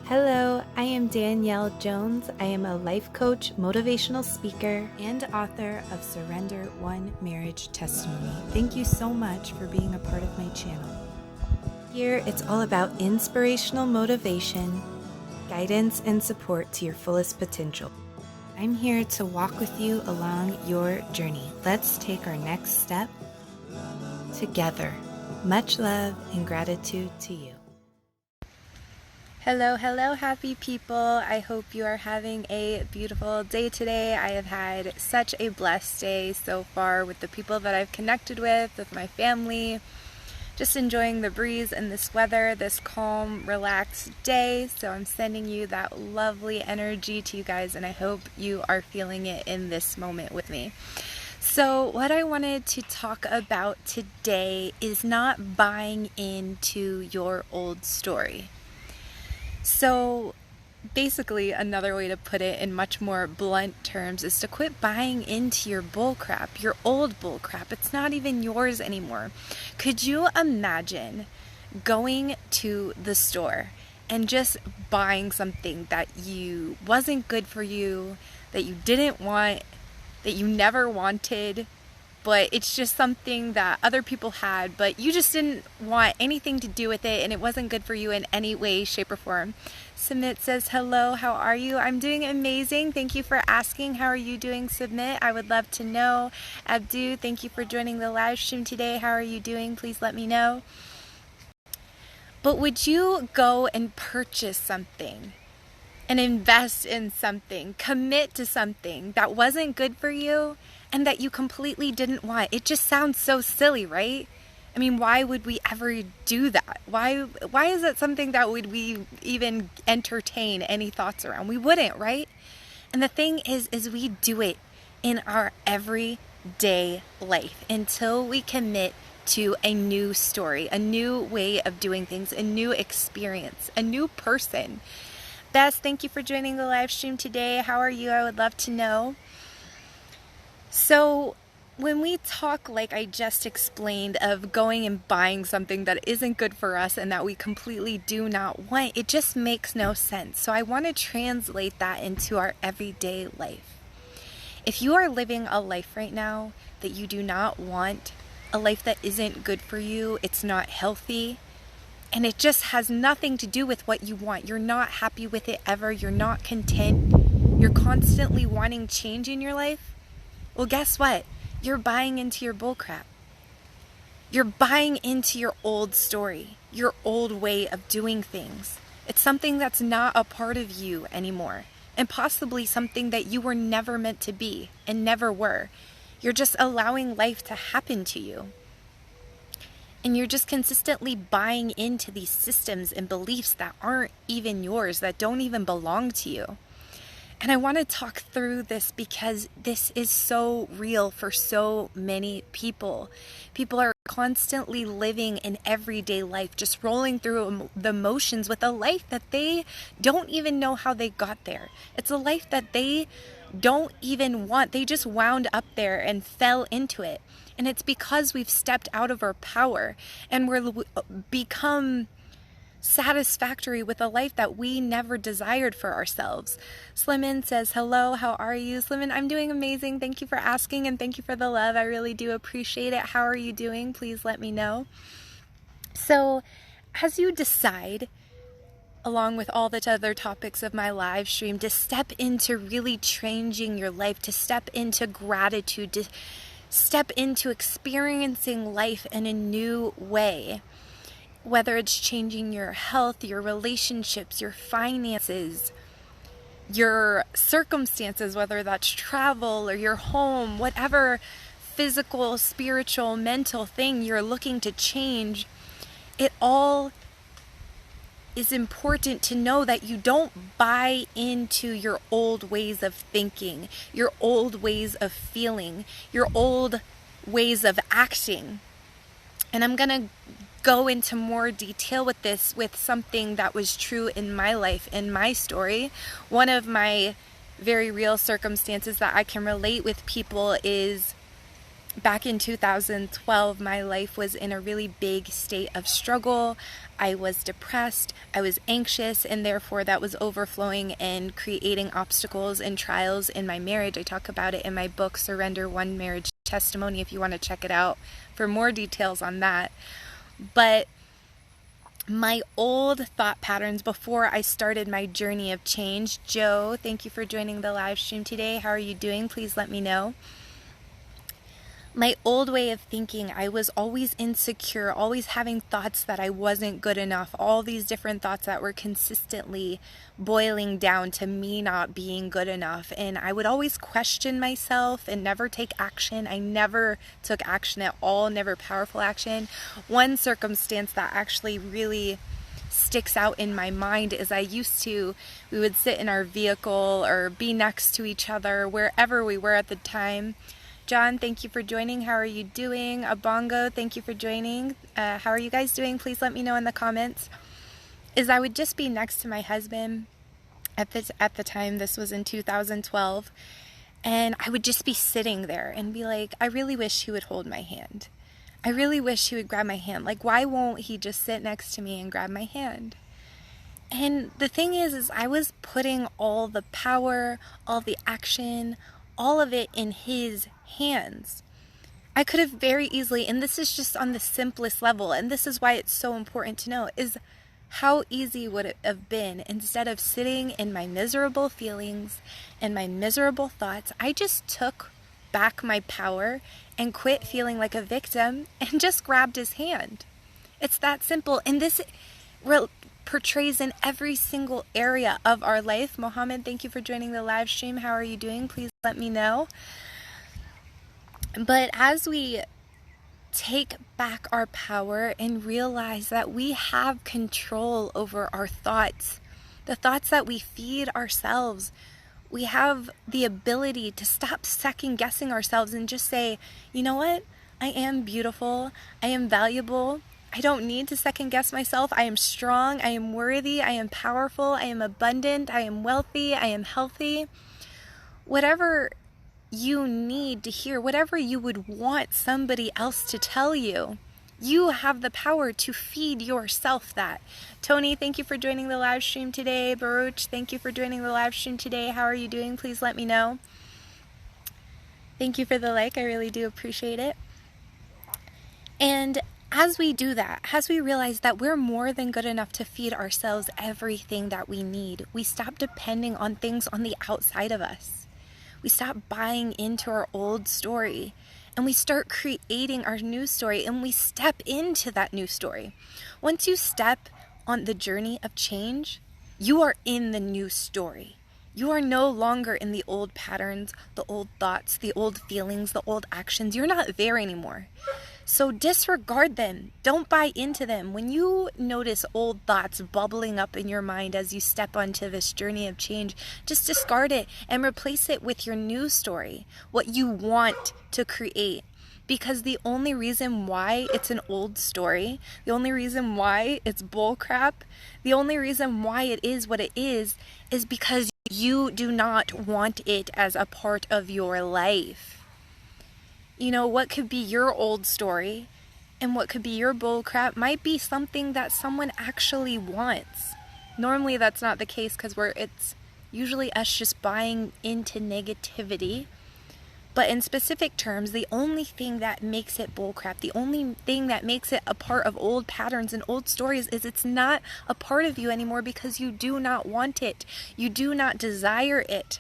Hello, I am Danielle Jones. I am a life coach, motivational speaker, and author of Surrender One Marriage Testimony. Thank you so much for being a part of my channel. Here, it's all about inspirational motivation, guidance, and support to your fullest potential. I'm here to walk with you along your journey. Let's take our next step together. Much love and gratitude to you. Hello, happy people. I hope you are having a beautiful day today. I have had such a blessed day so far with the people that I've connected with my family. Just enjoying the breeze and this weather, this calm, relaxed day. So I'm sending you that lovely energy to you guys, and I hope you are feeling it in this moment with me. So what I wanted to talk about today is not buying into your old story. So basically, another way to put it in much more blunt terms is to quit buying into your bullcrap, your old bullcrap. It's not even yours anymore. Could you imagine going to the store and just buying something that wasn't good for you, that you didn't want, that you never wanted, but it's just something that other people had, but you just didn't want anything to do with it, and it wasn't good for you in any way, shape, or form. Submit says, hello, how are you? I'm doing amazing. Thank you for asking. How are you doing, Submit? I would love to know. Abdu, thank you for joining the live stream today. How are you doing? Please let me know. But would you go and purchase something and invest in something, commit to something that wasn't good for you and that you completely didn't want? It just sounds so silly, right? I mean, why would we ever do that? Why is it something that would we even entertain any thoughts around? We wouldn't, right? And the thing is we do it in our everyday life until we commit to a new story, a new way of doing things, a new experience, a new person. Bess, thank you for joining the live stream today. How are you? I would love to know. So when we talk, like I just explained, of going and buying something that isn't good for us and that we completely do not want, it just makes no sense. So I want to translate that into our everyday life. If you are living a life right now that you do not want, a life that isn't good for you, it's not healthy, and it just has nothing to do with what you want. You're not happy with it ever. You're not content. You're constantly wanting change in your life. Well, guess what? You're buying into your bullcrap. You're buying into your old story, your old way of doing things. It's something that's not a part of you anymore, and possibly something that you were never meant to be and never were. You're just allowing life to happen to you. And you're just consistently buying into these systems and beliefs that aren't even yours, that don't even belong to you. And I want to talk through this because this is so real for so many people. People are constantly living an everyday life, just rolling through the motions with a life that they don't even know how they got there. It's a life that they don't even want. They just wound up there and fell into it. And it's because we've stepped out of our power and we're become satisfactory with a life that we never desired for ourselves. Slimin says, hello, how are you? Slimin, I'm doing amazing. Thank you for asking and thank you for the love. I really do appreciate it. How are you doing? Please let me know. So as you decide, along with all the other topics of my live stream, to step into really changing your life, to step into gratitude, to step into experiencing life in a new way, whether it's changing your health, your relationships, your finances, your circumstances, whether that's travel or your home, whatever physical, spiritual, mental thing you're looking to change, it all is important to know that you don't buy into your old ways of thinking, your old ways of feeling, your old ways of acting. And I'm going to go into more detail with this, with something that was true in my life, in my story. One of my very real circumstances that I can relate with people is back in 2012, my life was in a really big state of struggle. I was depressed, I was anxious, and therefore that was overflowing and creating obstacles and trials in my marriage. I talk about it in my book, Surrender One Marriage Testimony, if you want to check it out for more details on that. But my old thought patterns before I started my journey of change. Joe, thank you for joining the live stream today. How are you doing? Please let me know. My old way of thinking, I was always insecure, always having thoughts that I wasn't good enough, all these different thoughts that were consistently boiling down to me not being good enough. And I would always question myself and never take action. I never took action at all, never powerful action. One circumstance that actually really sticks out in my mind is we would sit in our vehicle or be next to each other, wherever we were at the time. John, thank you for joining. How are you doing? Abongo, thank you for joining. How are you guys doing? Please let me know in the comments. I would just be next to my husband at the time. This was in 2012. And I would just be sitting there and be like, I really wish he would hold my hand. I really wish he would grab my hand. Like, why won't he just sit next to me and grab my hand? And the thing is I was putting all the power, all the action, all of it in his hands. I could have very easily, and this is just on the simplest level, and this is why it's so important to know, is how easy would it have been, instead of sitting in my miserable feelings and my miserable thoughts, I just took back my power and quit feeling like a victim and just grabbed his hand. It's that simple. And this portrays in every single area of our life. Mohammed, thank you for joining the live stream. How are you doing? Please let me know. But as we take back our power and realize that we have control over our thoughts, the thoughts that we feed ourselves, we have the ability to stop second guessing ourselves and just say, you know what? I am beautiful. I am valuable. I don't need to second guess myself. I am strong. I am worthy. I am powerful. I am abundant. I am wealthy. I am healthy. Whatever you need to hear, whatever you would want somebody else to tell you, you have the power to feed yourself that. Tony, thank you for joining the live stream today. Baruch, thank you for joining the live stream today. How are you doing? Please let me know. Thank you for the like. I really do appreciate it. And as we do that, as we realize that we're more than good enough to feed ourselves everything that we need, we stop depending on things on the outside of us. We stop buying into our old story and we start creating our new story, and we step into that new story. Once you step on the journey of change, you are in the new story. You are no longer in the old patterns, the old thoughts, the old feelings, the old actions. You're not there anymore. So disregard them. Don't buy into them. When you notice old thoughts bubbling up in your mind as you step onto this journey of change, just discard it and replace it with your new story, what you want to create. Because the only reason why it's an old story, the only reason why it's bullcrap, the only reason why it is what it is because you do not want it as a part of your life. You know, what could be your old story and what could be your bullcrap might be something that someone actually wants. Normally that's not the case because it's usually us just buying into negativity. But in specific terms, the only thing that makes it bullcrap, the only thing that makes it a part of old patterns and old stories is it's not a part of you anymore because you do not want it. You do not desire it.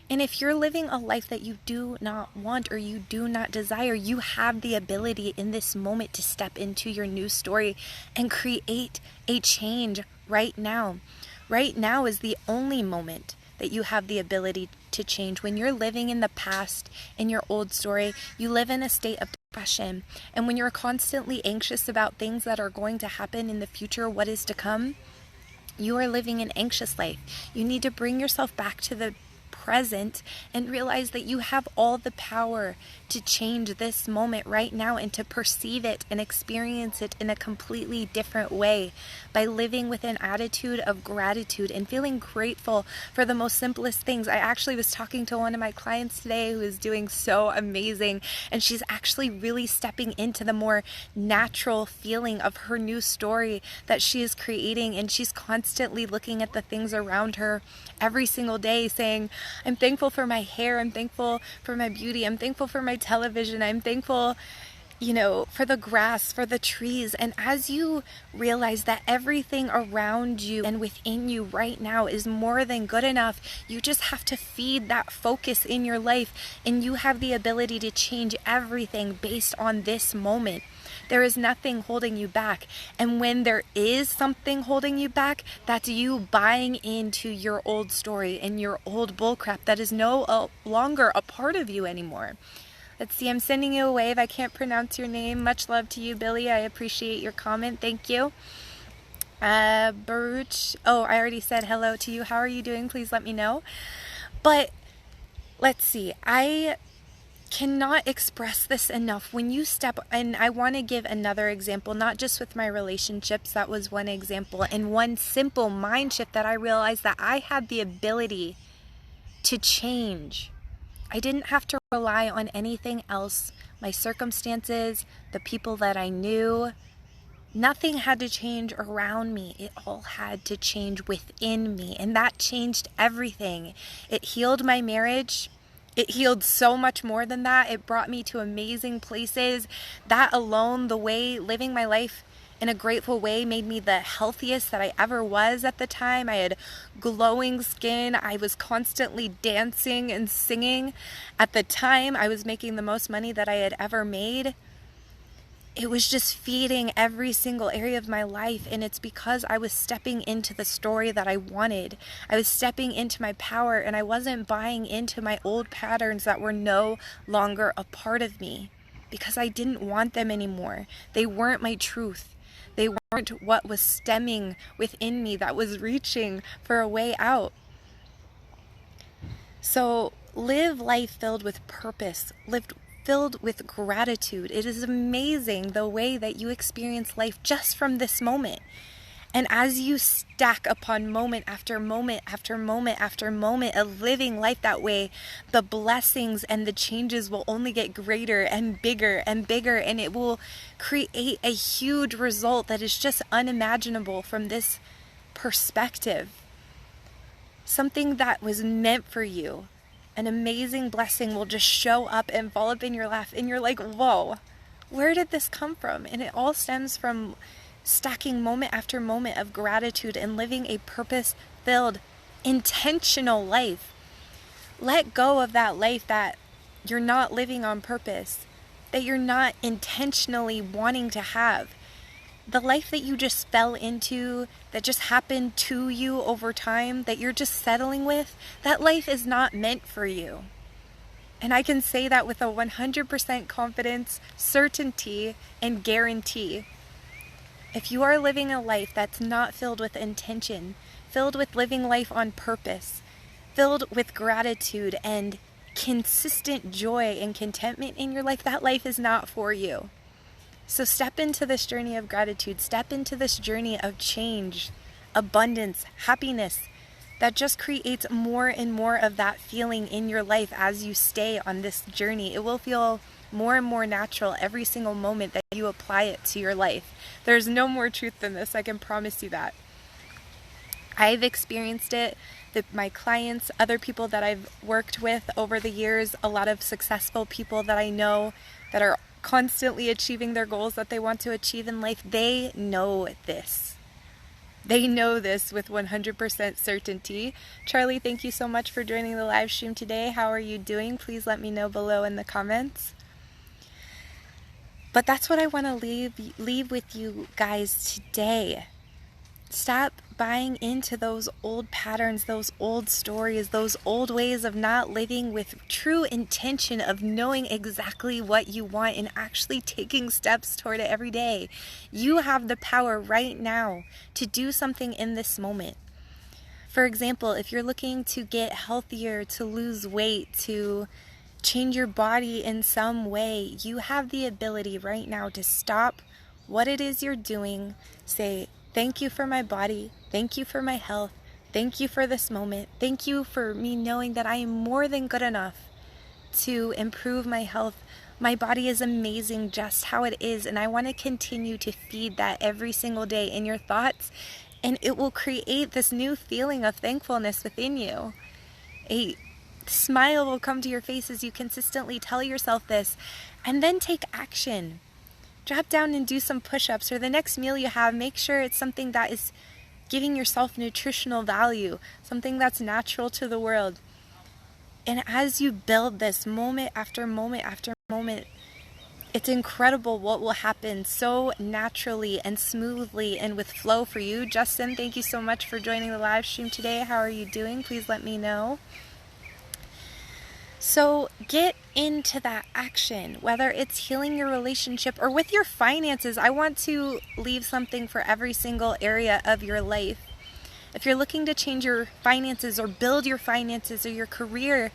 And if you're living a life that you do not want or you do not desire, you have the ability in this moment to step into your new story and create a change right now. Right now is the only moment that you have the ability to change. When you're living in the past, in your old story, you live in a state of depression. And when you're constantly anxious about things that are going to happen in the future, what is to come, you are living an anxious life. You need to bring yourself back to the present and realize that you have all the power to change this moment right now and to perceive it and experience it in a completely different way by living with an attitude of gratitude and feeling grateful for the most simplest things. I actually was talking to one of my clients today who is doing so amazing, and she's actually really stepping into the more natural feeling of her new story that she is creating, and she's constantly looking at the things around her every single day saying, I'm thankful for my hair, I'm thankful for my beauty, I'm thankful for my television, I'm thankful for the grass, for the trees. And as you realize that everything around you and within you right now is more than good enough, you just have to feed that focus in your life, and you have the ability to change everything based on this moment. There is nothing holding you back. And when there is something holding you back, that's you buying into your old story and your old bullcrap that is no longer a part of you anymore. Let's see, I'm sending you a wave. I can't pronounce your name. Much love to you, Billy. I appreciate your comment. Thank you. Baruch. Oh, I already said hello to you. How are you doing? Please let me know. But let's see. I cannot express this enough. When you step, and I want to give another example, not just with my relationships. That was one example. And one simple mind shift that I realized that I had the ability to change. I didn't have to rely on anything else. My circumstances, the people that I knew, nothing had to change around me. It all had to change within me. And that changed everything. It healed my marriage. It healed so much more than that. It brought me to amazing places. That alone, the way living my life in a grateful way made me the healthiest that I ever was at the time. I had glowing skin. I was constantly dancing and singing. At the time, I was making the most money that I had ever made. It was just feeding every single area of my life, and it's because I was stepping into the story that I wanted. I was stepping into my power, and I wasn't buying into my old patterns that were no longer a part of me because I didn't want them anymore. They weren't my truth. They weren't what was stemming within me that was reaching for a way out. So live life filled with purpose, filled with gratitude. It is amazing the way that you experience life just from this moment. And as you stack upon moment after moment after moment after moment of living life that way, the blessings and the changes will only get greater and bigger, and it will create a huge result that is just unimaginable from this perspective. Something that was meant for you, an amazing blessing will just show up and fall up in your lap, and you're like, whoa, where did this come from? And it all stems from stacking moment after moment of gratitude and living a purpose-filled, intentional life. Let go of that life that you're not living on purpose, that you're not intentionally wanting to have. The life that you just fell into, that just happened to you over time, that you're just settling with, that life is not meant for you. And I can say that with a 100% confidence, certainty, and guarantee. If you are living a life that's not filled with intention, filled with living life on purpose, filled with gratitude and consistent joy and contentment in your life, that life is not for you. So step into this journey of gratitude, step into this journey of change, abundance, happiness, that just creates more and more of that feeling in your life as you stay on this journey. It will feel more and more natural every single moment that you apply it to your life. There's no more truth than this, I can promise you that. I've experienced it, my clients, other people that I've worked with over the years, a lot of successful people that I know that are constantly achieving their goals that they want to achieve in life, they know this. They know this with 100% certainty. Charlie, thank you so much for joining the live stream today. How are you doing? Please let me know below in the comments. But that's what I want to leave with you guys today. Stop buying into those old patterns, those old stories, those old ways of not living with true intention of knowing exactly what you want and actually taking steps toward it every day. You have the power right now to do something in this moment. For example, if you're looking to get healthier, to lose weight, to change your body in some way, you have the ability right now to stop what it is you're doing, say, thank you for my body, thank you for my health, thank you for this moment, thank you for me knowing that I am more than good enough to improve my health. My body is amazing just how it is, and I want to continue to feed that every single day in your thoughts, and it will create this new feeling of thankfulness within you. A smile will come to your face as you consistently tell yourself this, and then take action. Drop down and do some push-ups, or the next meal you have, make sure it's something that is giving yourself nutritional value, something that's natural to the world. And as you build this moment after moment after moment, it's incredible what will happen so naturally and smoothly and with flow for you. Justin, thank you so much for joining the live stream today. How are you doing? Please let me know. So get into that action, whether it's healing your relationship or with your finances. I want to leave something for every single area of your life. If you're looking to change your finances or build your finances or your career,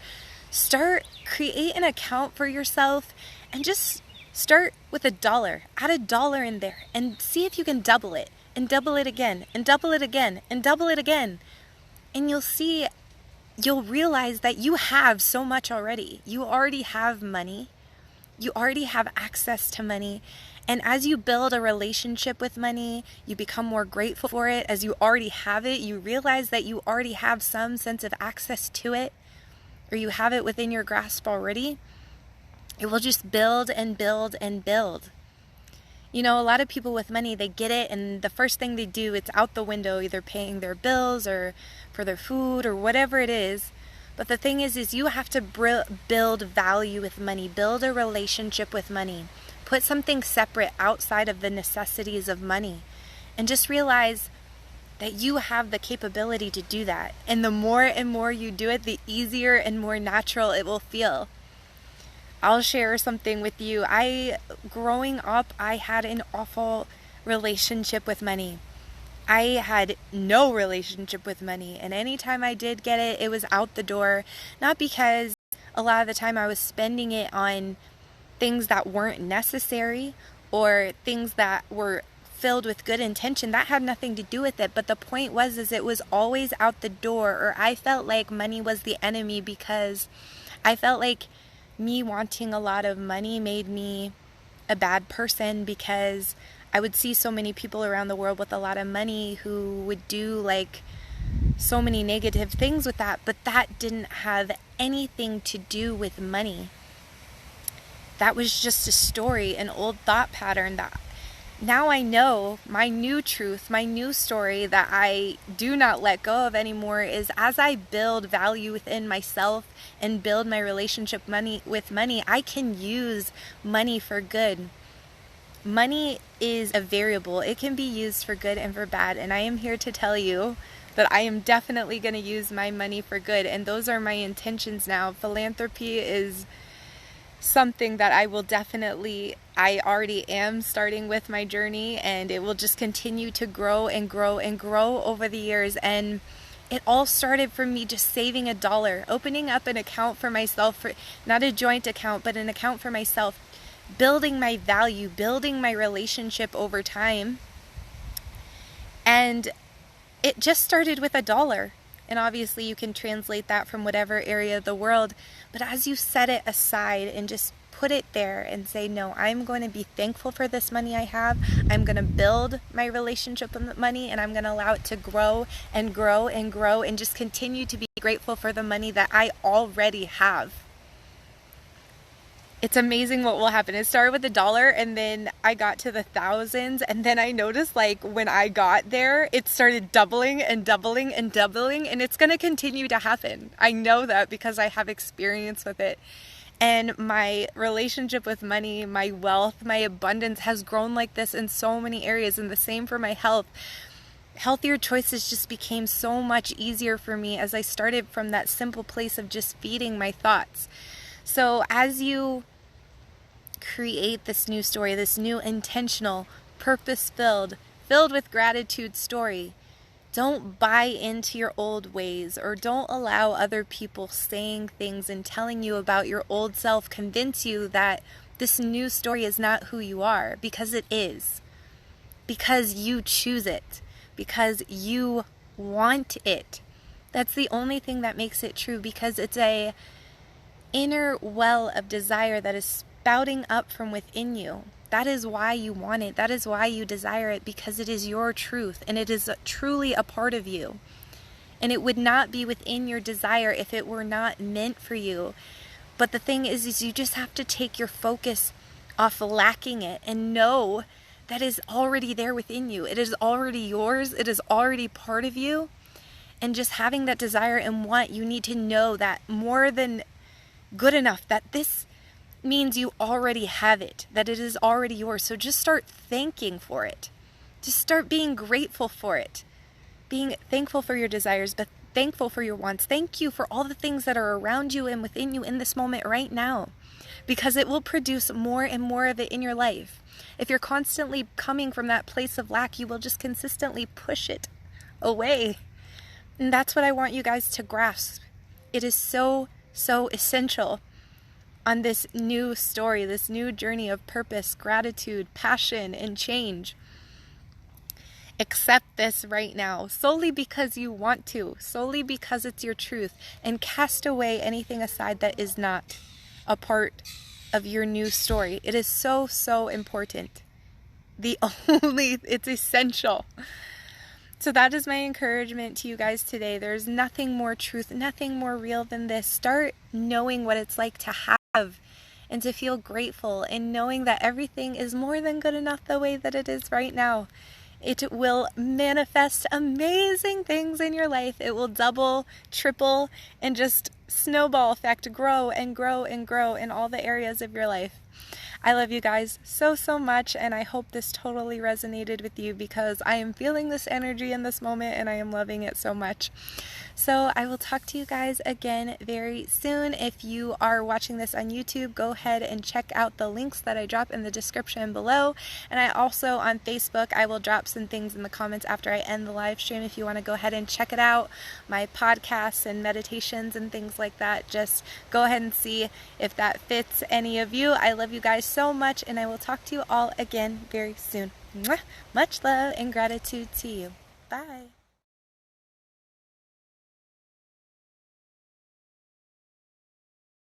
create an account for yourself and just start with $1. Add $1 in there and see if you can double it, and double it again, and double it again, and double it again. And you'll realize that you have so much already. You already have money. You already have access to money. And as you build a relationship with money, you become more grateful for it. As you already have it, you realize that you already have some sense of access to it, or you have it within your grasp already. It will just build and build and build. You know, a lot of people with money, they get it, and the first thing they do, it's out the window, either paying their bills or for their food or whatever it is. But the thing is you have to build value with money, build a relationship with money, put something separate outside of the necessities of money, and just realize that you have the capability to do that. And the more and more you do it, the easier and more natural it will feel. I'll share something with you. Growing up, I had an awful relationship with money. I had no relationship with money, and anytime I did get it, it was out the door. Not because a lot of the time I was spending it on things that weren't necessary or things that were filled with good intention. That had nothing to do with it. But the point was it was always out the door, or I felt like money was the enemy, because I felt like me wanting a lot of money made me a bad person, because I would see so many people around the world with a lot of money who would do like so many negative things with that, but that didn't have anything to do with money. That was just a story, an old thought pattern that now I know my new truth, my new story that I do not let go of anymore is, as I build value within myself and build my relationship with money, I can use money for good. Money is a variable. It can be used for good and for bad, and I am here to tell you that I am definitely going to use my money for good, and those are my intentions now. Philanthropy is something that I already am starting with my journey, and it will just continue to grow and grow and grow over the years. And it all started from me just saving $1, opening up an account for myself, not a joint account, but an account for myself, building my value, building my relationship over time. And it just started with $1. And obviously you can translate that from whatever area of the world. But as you set it aside and just put it there and say, no, I'm going to be thankful for this money I have. I'm going to build my relationship with money, and I'm going to allow it to grow and grow and grow, and just continue to be grateful for the money that I already have. It's amazing what will happen. It started with $1, and then I got to the thousands, and then I noticed like when I got there, it started doubling and doubling and doubling, and it's going to continue to happen. I know that because I have experience with it. And my relationship with money, my wealth, my abundance has grown like this in so many areas, and the same for my health. Healthier choices just became so much easier for me as I started from that simple place of just feeding my thoughts. So as you create this new story, this new intentional, purpose-filled, filled with gratitude story, Don't buy into your old ways, or don't allow other people saying things and telling you about your old self convince you that this new story is not who you are, because it is. Because you choose it. Because you want it. That's the only thing that makes it true, because it's a inner well of desire that is spouting up from within you. That is why you want it. That is why you desire it, because it is your truth and it is truly a part of you. And it would not be within your desire if it were not meant for you. But the thing is you just have to take your focus off lacking it and know that is already there within you. It is already yours. It is already part of you. And just having that desire and want, you need to know that more than good enough, that this means you already have it, that it is already yours. So just start thanking for it. Just start being grateful for it. Being thankful for your desires, but thankful for your wants. Thank you for all the things that are around you and within you in this moment right now, because it will produce more and more of it in your life. If you're constantly coming from that place of lack, you will just consistently push it away. And that's what I want you guys to grasp. It is so essential on this new story, this new journey of purpose, gratitude, passion, and change. Accept this right now, solely because you want to, solely because it's your truth, and cast away anything aside that is not a part of your new story. It is so important. It's essential. So that is my encouragement to you guys today. There's nothing more truth, nothing more real than this. Start knowing what it's like to have and to feel grateful, and knowing that everything is more than good enough the way that it is right now. It will manifest amazing things in your life. It will double, triple, and just snowball effect, grow and grow and grow in all the areas of your life. I love you guys so much, and I hope this totally resonated with you, because I am feeling this energy in this moment and I am loving it so much. So I will talk to you guys again very soon. If you are watching this on YouTube, go ahead and check out the links that I drop in the description below. And I also, on Facebook, I will drop some things in the comments after I end the live stream if you want to go ahead and check it out. My podcasts and meditations and things like that. Just go ahead and see if that fits any of you. I love you guys so much, and I will talk to you all again very soon. Mwah! Much love and gratitude to you. Bye.